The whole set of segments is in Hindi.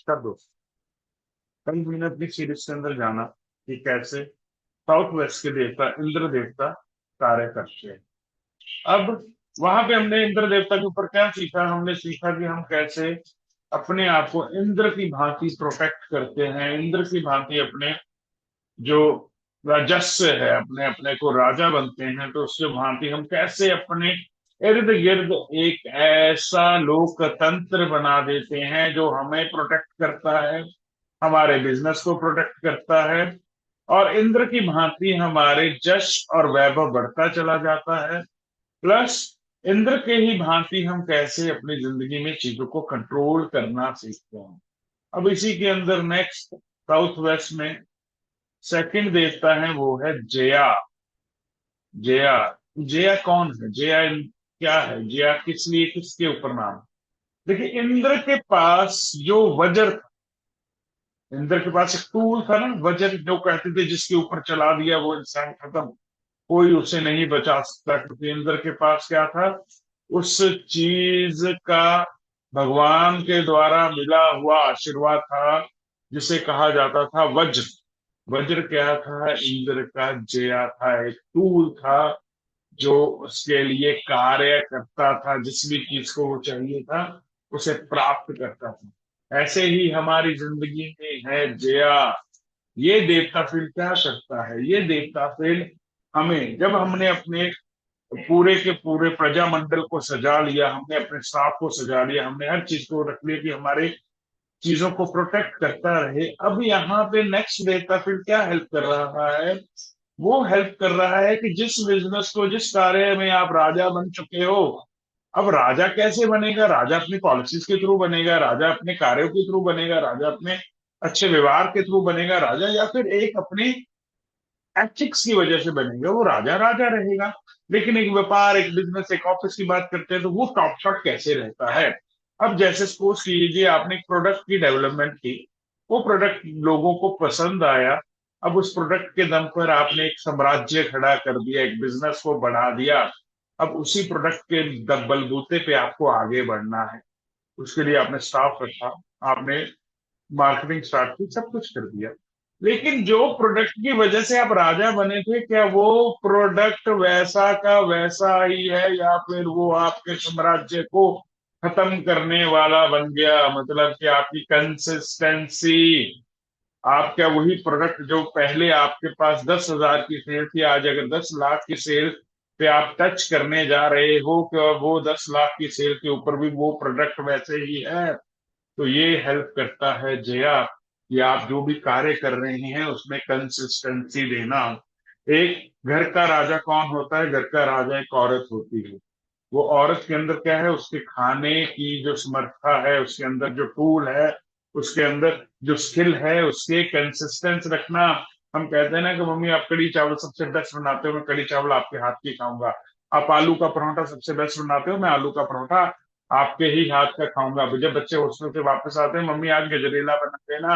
कर दो। कल मैंने अपनी सीरीज के अंदर जाना कि कैसे साउथ वेस्ट के देवता इंद्र देवता कार्य करते हैं। अब वहां पे हमने इंद्र देवता के ऊपर क्या सीखा, हमने सीखा कि हम कैसे अपने आप को इंद्र की भांति प्रोटेक्ट करते हैं, इंद्र की भांति अपने जो राजस्व है, अपने अपने को राजा बनते हैं, तो उसके भांति हम कैसे अपने इर्द गिर्द एक ऐसा लोकतंत्र बना देते हैं जो हमें प्रोटेक्ट करता है, हमारे बिजनेस को प्रोटेक्ट करता है, और इंद्र की भांति हमारे जश और वैभव बढ़ता चला जाता है। प्लस इंद्र के ही भांति हम कैसे अपनी जिंदगी में चीजों को कंट्रोल करना सीखते हैं। अब इसी के अंदर नेक्स्ट साउथ वेस्ट में सेकंड देवता है, वो है जया। जया, जया कौन है, जया क्या है, जया किस लिए, किसके ऊपर नाम। देखिए, इंद्र के पास जो वज्र था, इंद्र के पास एक टूल था ना वज्र, जो कहते थे जिसके ऊपर चला दिया वो इंसान खत्म, कोई उसे नहीं बचा सकता, क्योंकि इंद्र के पास क्या था, उस चीज का भगवान के द्वारा मिला हुआ आशीर्वाद था, जिसे कहा जाता था वज्र। वज्र क्या था, इंद्र का जया था, एक टूल था जो उसके लिए कार्य करता था, जिस भी चीज को वो चाहिए था उसे प्राप्त करता था। ऐसे ही हमारी जिंदगी में है जया। ये देवता फील्ड क्या करता है, ये देवता फील्ड हमें, जब हमने अपने पूरे के पूरे प्रजामंडल को सजा लिया, हमने अपने स्टाफ को सजा लिया, हमने हर चीज को रख लिया कि हमारे चीजों को प्रोटेक्ट करता रहे, अब यहाँ पे नेक्स्ट देवता फील्ड क्या हेल्प कर रहा है, वो हेल्प कर रहा है कि जिस बिजनेस को, जिस कार्य में आप राजा बन चुके हो, अब राजा कैसे बनेगा, राजा अपनी पॉलिसीज के थ्रू बनेगा, राजा अपने कार्यों के थ्रू बनेगा, राजा अपने अच्छे व्यवहार के थ्रू बनेगा राजा, या फिर एक अपने एथिक्स की वजह से बनेगा, वो राजा राजा रहेगा। लेकिन एक व्यापार, एक बिजनेस, एक ऑफिस की बात करते हैं तो वो टॉप शॉट कैसे रहता है। अब जैसे सपोज कीजिए आपने एक प्रोडक्ट की डेवलपमेंट की, वो प्रोडक्ट लोगों को पसंद आया, अब उस प्रोडक्ट के दम पर आपने एक साम्राज्य खड़ा कर दिया, एक बिजनेस को बढ़ा दिया। अब उसी प्रोडक्ट के बलबूते पे आपको आगे बढ़ना है, उसके लिए आपने स्टाफ रखा, आपने मार्केटिंग स्टार्ट की, सब कुछ कर दिया। लेकिन जो प्रोडक्ट की वजह से आप राजा बने थे, क्या वो प्रोडक्ट वैसा का वैसा ही है, या फिर वो आपके साम्राज्य को खत्म करने वाला बन गया, मतलब कि आपकी कंसिस्टेंसी, आप क्या वही प्रोडक्ट जो पहले आपके पास 10,000 की सेल थी, आज अगर 10 लाख की सेल पे आप टच करने जा रहे हो, क्या वो 10 लाख की सेल के ऊपर भी वो प्रोडक्ट वैसे ही है। तो ये हेल्प करता है जया, कि आप जो भी कार्य कर रहे हैं उसमें कंसिस्टेंसी देना। एक घर का राजा कौन होता है, घर का राजा एक औरत होती है। वो औरत के अंदर क्या है, उसके खाने की जो समर्था है, उसके अंदर जो टूल है, उसके अंदर जो स्किल है, उसके कंसिस्टेंस रखना। हम कहते हैं ना कि मम्मी आप कड़ी चावल सबसे बेस्ट बनाते हो, मैं कड़ी चावल आपके हाथ की खाऊंगा। आप आलू का परोठा सबसे बेस्ट बनाते हो, मैं आलू का परोठा आपके ही हाथ का खाऊंगा। जब बच्चे हॉस्टल से वापस आते हैं, मम्मी आज गजरेला बना देना,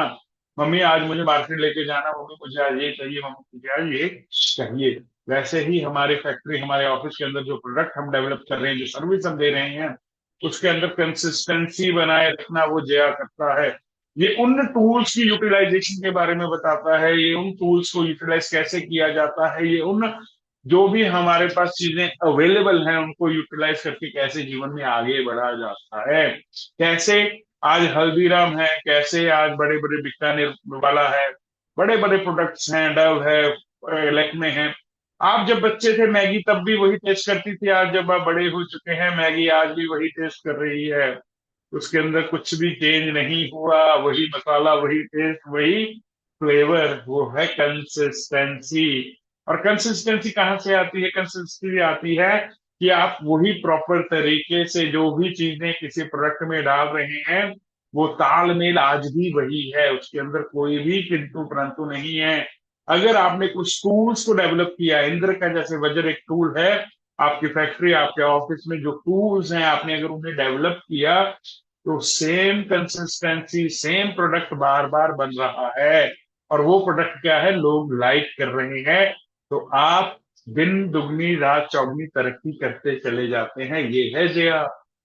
मम्मी आज मुझे मार्केट लेके जाना, मम्मी मुझे आज ये चाहिए, मम्मी मुझे आज ये चाहिए। वैसे ही हमारी फैक्ट्री, हमारे ऑफिस के अंदर जो प्रोडक्ट हम डेवलप कर रहे हैं, जो सर्विस हम दे रहे हैं, उसके अंदर कंसिस्टेंसी बनाए रखना वो जया करता है। ये उन टूल्स की यूटिलाइजेशन के बारे में बताता है, ये उन टूल्स को यूटिलाइज कैसे किया जाता है, ये उन जो भी हमारे पास चीजें अवेलेबल हैं उनको यूटिलाइज करके कैसे जीवन में आगे बढ़ा जाता है। कैसे आज हल्दीराम है, कैसे आज बड़े बड़े बीकानेर वाला है, बड़े बड़े प्रोडक्ट्स हैं, डव है, लैक्मे है। आप जब बच्चे थे मैगी तब भी वही टेस्ट करती थी, आज जब आप बड़े हो चुके हैं मैगी आज भी वही टेस्ट कर रही है। उसके अंदर कुछ भी चेंज नहीं हुआ, वही मसाला, वही टेस्ट, वही फ्लेवर, वो है कंसिस्टेंसी। और कंसिस्टेंसी कहाँ से आती है, कंसिस्टेंसी आती है कि आप वही प्रॉपर तरीके से जो भी चीजें किसी प्रोडक्ट में डाल रहे हैं, वो तालमेल आज भी वही है, उसके अंदर कोई भी किंतु परंतु नहीं है। अगर आपने कुछ टूल्स को डेवलप किया, इंद्र का जैसे वज्र एक टूल है, आपकी फैक्ट्री, आपके ऑफिस में जो टूल्स हैं आपने अगर उन्हें डेवलप किया, तो सेम कंसिस्टेंसी, सेम प्रोडक्ट बार बार बन रहा है, और वो प्रोडक्ट क्या है, लोग लाइक कर रहे हैं, तो आप दिन दुगनी रात चौगनी तरक्की करते चले जाते हैं। ये है जया।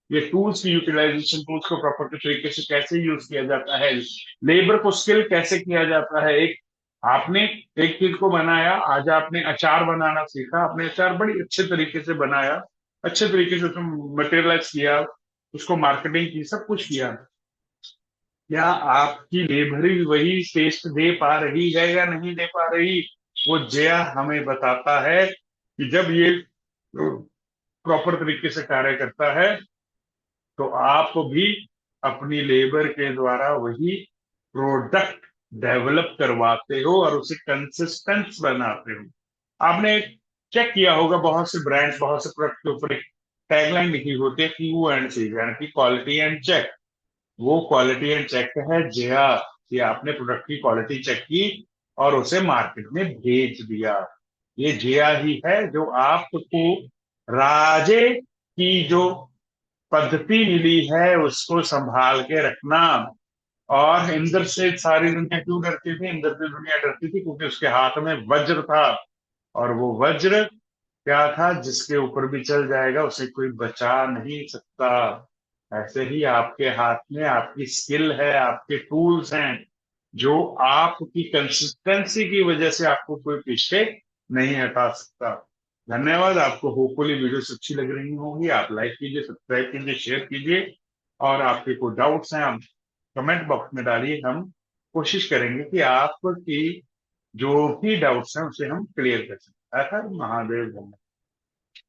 ये टूल्स की यूटिलाइजेशन, टूल्स को प्रॉपर तरीके से कैसे यूज किया जाता है, लेबर को स्किल कैसे किया जाता है। एक आपने एक चीज को बनाया, आज आपने अचार बनाना सीखा, आपने अचार बड़ी अच्छे तरीके से बनाया, अच्छे तरीके से उसको मटेरियलाइज किया, उसको मार्केटिंग की, सब कुछ किया। क्या आपकी लेबर भी वही टेस्ट दे पा रही है या नहीं दे पा रही? वो जया हमें बताता है कि जब ये प्रॉपर तरीके से कार्य करता है तो आप भी अपनी लेबर के द्वारा वही प्रोडक्ट डेवलप करवाते हो और उसे कंसिस्टेंट बनाते हो। आपने चेक किया होगा, बहुत से ब्रांड्स, बहुत से प्रोडक्ट के ऊपर एक टैगलाइन लिखी होती है, क्यू एंड सी, यानी कि क्वालिटी एंड चेक। वो क्वालिटी एंड चेक है जया, कि आपने प्रोडक्ट की क्वालिटी चेक की और उसे मार्केट में भेज दिया। ये जया ही है जो आपको राजे की जो पद्धति मिली है उसको संभाल के रखना। और इंद्र से सारी दुनिया क्यों डरती थी? इंद्र से दुनिया डरती थी क्योंकि उसके हाथ में वज्र था, और वो वज्र क्या था? जिसके ऊपर भी चल जाएगा उसे कोई बचा नहीं सकता। ऐसे ही आपके हाथ में आपकी स्किल है, आपके टूल्स हैं, जो आपकी कंसिस्टेंसी की वजह से आपको कोई पीछे नहीं हटा सकता। धन्यवाद। आपको होपफुली वीडियोस अच्छी लग रही होंगी। आप लाइक कीजिए, सब्सक्राइब कीजिए, शेयर कीजिए, और आपके कोई डाउट्स हैं आप कमेंट बॉक्स में डालिए। हम कोशिश करेंगे कि आपकी जो भी डाउट्स हैं उसे हम क्लियर कर सकें। हर हर महादेव।